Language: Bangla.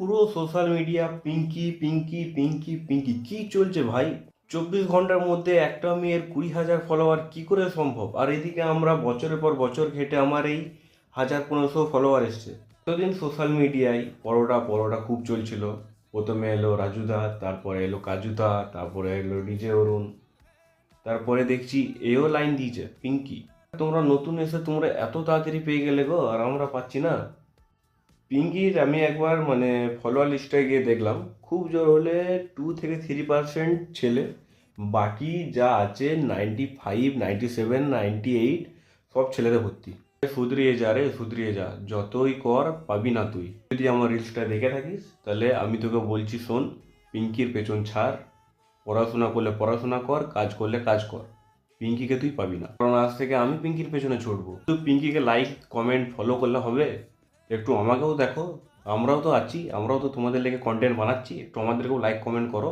পুরো সোশ্যাল মিডিয়া পিঙ্কি পিঙ্কি পিঙ্কি পিঙ্কি কি চলছে ভাই? 24 ঘন্টার মধ্যে একটা মেয়ের 20,000 ফলোয়ার কি করে সম্ভব? আর এদিকে আমরা বছরের পর বছর ঘেটে আমার এই 1,000-1,500 ফলোয়ার এসছে। এতদিন সোশ্যাল মিডিয়ায় পরোটা পরোটা খুব চলছিল। প্রথমে এলো রাজুদা, তারপরে এলো কাজুদা, তারপরে এলো ডিজে অরুণ, তারপরে দেখছি এও লাইন দিয়েছে পিঙ্কি। তোমরা নতুন এসে তোমরা এত তাড়াতাড়ি পেয়ে গেলে গো, আর আমরা পাচ্ছি না। পিঙ্কির আমি একবার ফলোয়ার লিস্টে গিয়ে দেখলাম, খুব জোর হলে 2-3% ছেলে, বাকি যা আছে 95, 97, 98 সব ছেলেদের ভর্তি। শুধরিয়ে যা রে, শুধরিয়ে যা, যতই কর পাবি না তুই। যদি আমার রিলসটা দেখে থাকিস তাহলে আমি তোকে বলছি শোন, পিঙ্কির পেছন ছাড়, পড়াশোনা করলে পড়াশোনা কর, কাজ করলে কাজ কর, পিঙ্কিকে তুই পাবি না। কারণ আজ থেকে আমি পিঙ্কির পেছনে ছুটবো। তুই পিঙ্কিকে লাইক কমেন্ট ফলো করলে হবে? একটু আমাকেও দেখো, আমরাও তো আছি, আমরাও তো তোমাদের লেগে কন্টেন্ট বানাচ্ছি, একটু আমাদেরকেও লাইক কমেন্ট করো।